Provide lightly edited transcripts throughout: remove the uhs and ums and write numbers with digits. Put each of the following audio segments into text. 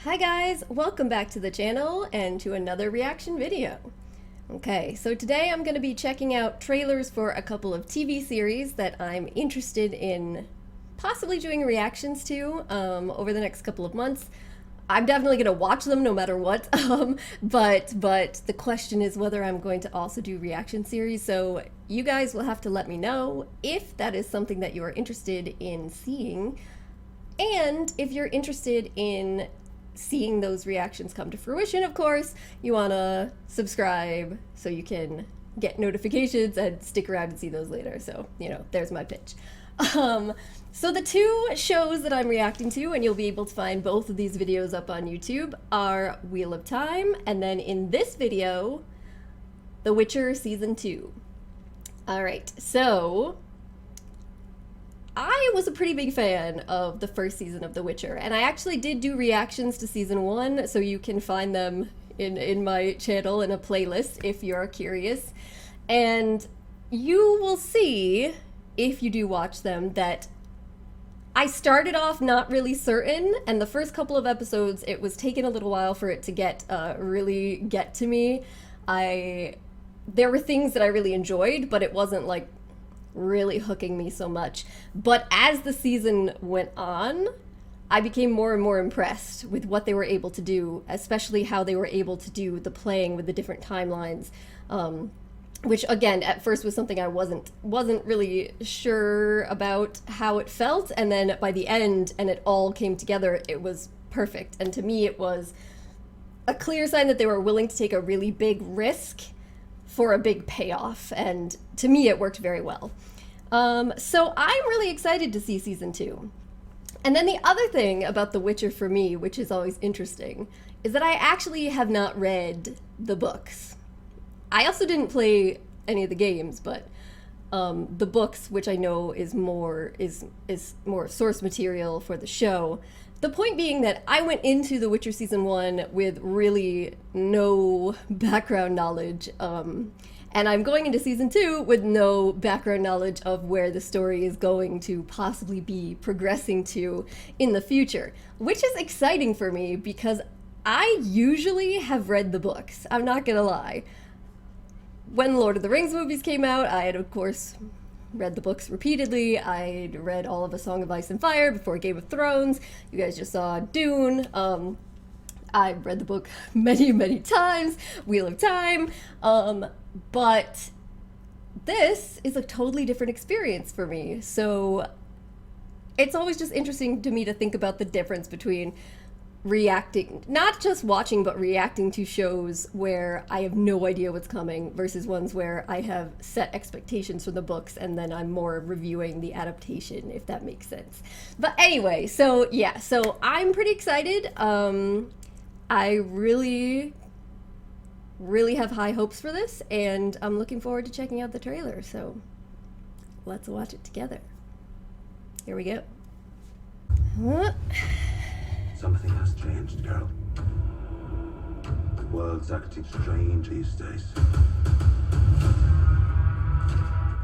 Hi guys, welcome back to the channel and to another reaction video. Okay, so today I'm going to be checking out trailers for a couple of TV series that I'm interested in possibly doing reactions to over the next couple of months. I'm definitely going to watch them no matter what, but the question is whether I'm going to also do reaction series, so you guys will have to let me know if that is something that you are interested in seeing, and if you're interested in seeing those reactions come to fruition. Of course, you want to subscribe so you can get notifications and stick around and see those later. So, you know, there's my pitch. So the two shows that I'm reacting to, and you'll be able to find both of these videos up on YouTube, are Wheel of Time, and then in this video, The Witcher Season 2. Alright, so I was a pretty big fan of the first season of The Witcher, and I actually did do reactions to season 1, so you can find them in my channel in a playlist if you're curious. And you will see, if you do watch them, that I started off not really certain, and the first couple of episodes, it was taking a little while for it to really get to me. There were things that I really enjoyed, but it wasn't like really hooking me so much. But as the season went on, I became more and more impressed with what they were able to do, especially how they were able to do the playing with the different timelines, which again at first was something I wasn't really sure about how it felt, and then by the end, and it all came together, it was perfect. And to me it was a clear sign that they were willing to take a really big risk for a big payoff, and to me it worked very well. So I'm really excited to see season 2. And then the other thing about The Witcher for me, which is always interesting, is that I actually have not read the books. I also didn't play any of the games, but the books, which I know is more source material for the show. The point being that I went into The Witcher Season 1 with really no background knowledge, and I'm going into Season 2 with no background knowledge of where the story is going to possibly be progressing to in the future, which is exciting for me because I usually have read the books. I'm not gonna lie. When Lord of the Rings movies came out, I had, of course, read the books repeatedly. I'd read all of A Song of Ice and Fire before Game of Thrones. You guys just saw Dune. I've read the book many times, Wheel of Time. But this is a totally different experience for me. So it's always just interesting to me to think about the difference between reacting, not just watching, but reacting to shows where I have no idea what's coming versus ones where I have set expectations for the books and then I'm more reviewing the adaptation, if that makes sense. But anyway, so yeah, so I'm pretty excited. I really have high hopes for this, and I'm looking forward to checking out the trailer, so let's watch it together. Here we go. Something has changed, Geralt. The world's acting strange these days.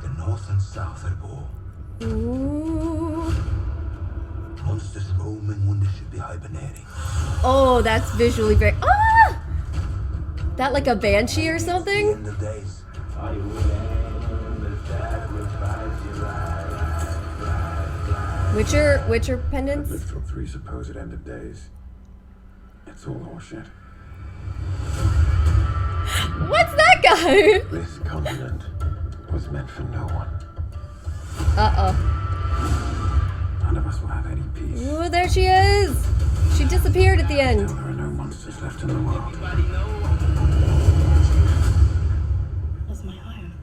The north and south at war. Ooh. Monsters roaming when they should be hibernating. Oh, that's visually very... Ah! That like a banshee or something? End of days. Witcher pendants? Lived through 3 supposed end of days. It's all horseshit. What's that guy? This continent was meant for no one. None of us will have any peace. Ooh, there she is! She disappeared at the end. Now there are no monsters left in the world. That's my home.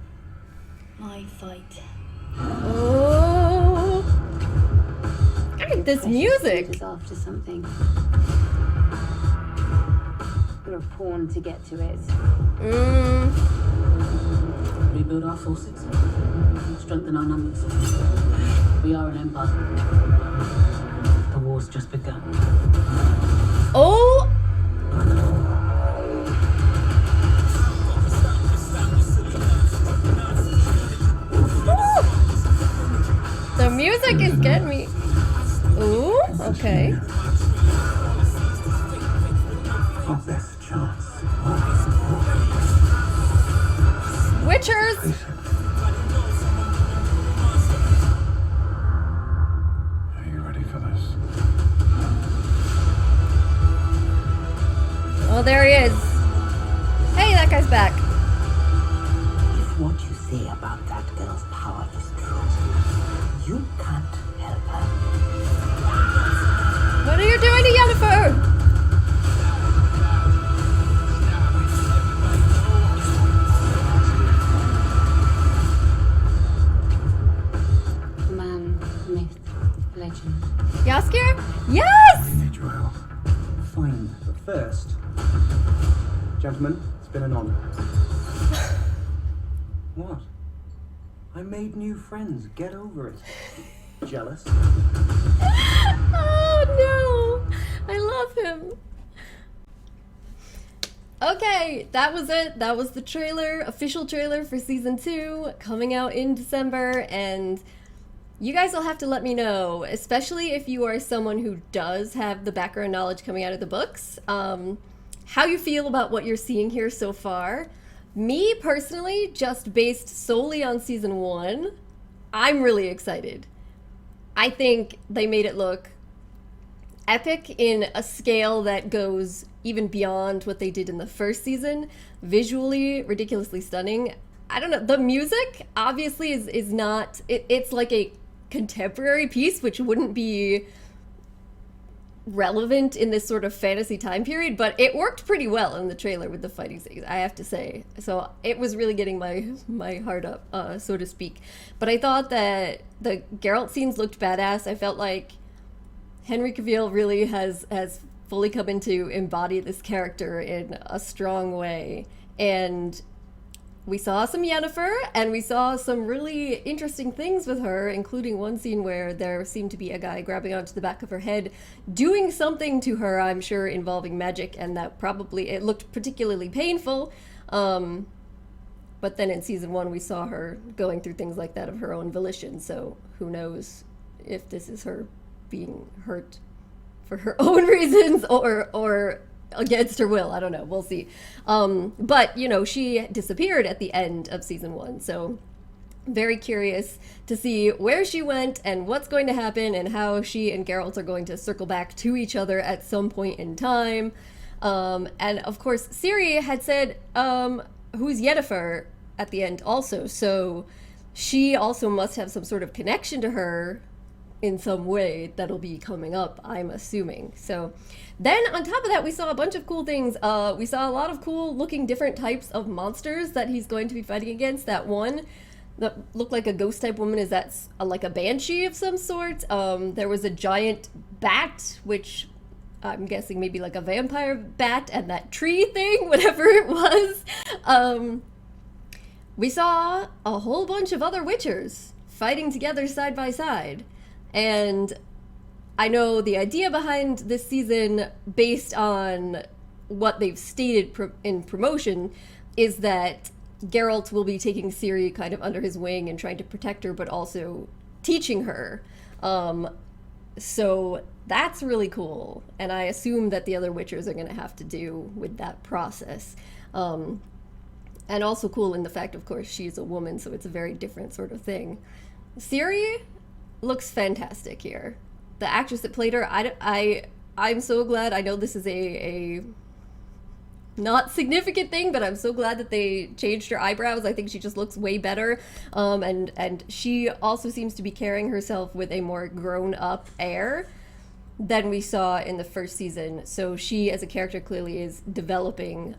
My fight. Oh! Look at this music! Is after something. We're a pawn to get to it. Rebuild our forces, strengthen our numbers. We are an empire. The war's just begun. Oh! Ooh. The music is getting me. Ooh, okay. Our best chance. Witchers! Face it. Are you ready for this? Oh, there he is. Hey, that guy's back. If what you say about that girl's power is true, you can't help her. What are you doing to Yennefer? Man, myth, legend. Yaskir? Yes! We need your help. Fine, but first, gentlemen, it's been an honor. What? I made new friends. Get over it. Jealous? Oh no! I love him. Okay, that was it. That was the trailer, official trailer for season 2, coming out in December, and you guys will have to let me know, especially if you are someone who does have the background knowledge coming out of the books, how you feel about what you're seeing here so far. Me, personally, just based solely on season 1, I'm really excited. I think they made it look epic in a scale that goes even beyond what they did in the first season. Visually, ridiculously stunning. I don't know, the music obviously is not, it's like a contemporary piece, which wouldn't be relevant in this sort of fantasy time period, but it worked pretty well in the trailer with the fighting scenes, I have to say. So it was really getting my heart up, so to speak. But I thought that the Geralt scenes looked badass. I felt like Henry Cavill really has fully come into embody this character in a strong way. And we saw some Yennefer, and we saw some really interesting things with her, including one scene where there seemed to be a guy grabbing onto the back of her head, doing something to her, I'm sure, involving magic, and that probably, it looked particularly painful. But then in season 1, we saw her going through things like that of her own volition, so who knows if this is her being hurt for her own reasons or against her will. I don't know. We'll see. But, you know, she disappeared at the end of season 1. So very curious to see where she went and what's going to happen and how she and Geralt are going to circle back to each other at some point in time. And of course, Ciri had said, who's Yennefer at the end also. So she also must have some sort of connection to her in some way that'll be coming up, I'm assuming. So then on top of that, we saw a bunch of cool things. We saw a lot of cool looking different types of monsters that he's going to be fighting against. That one that looked like a ghost type woman, is that like a banshee of some sort? There was a giant bat, which I'm guessing maybe like a vampire bat, and that tree thing, whatever it was. We saw a whole bunch of other witchers fighting together side by side. And I know the idea behind this season, based on what they've stated in promotion, is that Geralt will be taking Ciri kind of under his wing and trying to protect her, but also teaching her. So that's really cool. And I assume that the other witchers are going to have to do with that process. And also cool in the fact, of course, she's a woman, so it's a very different sort of thing. Ciri looks fantastic here. The actress that played her, I'm so glad. I know this is a not significant thing, but I'm so glad that they changed her eyebrows. I think she just looks way better. And she also seems to be carrying herself with a more grown-up air than we saw in the first season. So she, as a character, clearly is developing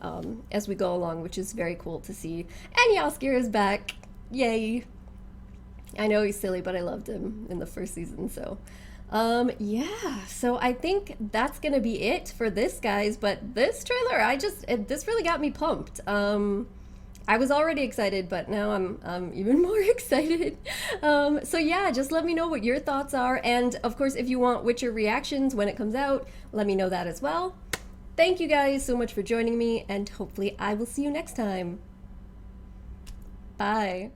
as we go along, which is very cool to see. And Jaskier is back. Yay. I know he's silly, but I loved him in the first season, so yeah, so I think that's gonna be it for this, guys. But this trailer, this really got me pumped. I was already excited, but now I'm even more excited. So yeah, just let me know what your thoughts are, and of course, if you want Witcher reactions when it comes out, let me know that as well. Thank you guys so much for joining me, and hopefully I will see you next time. Bye.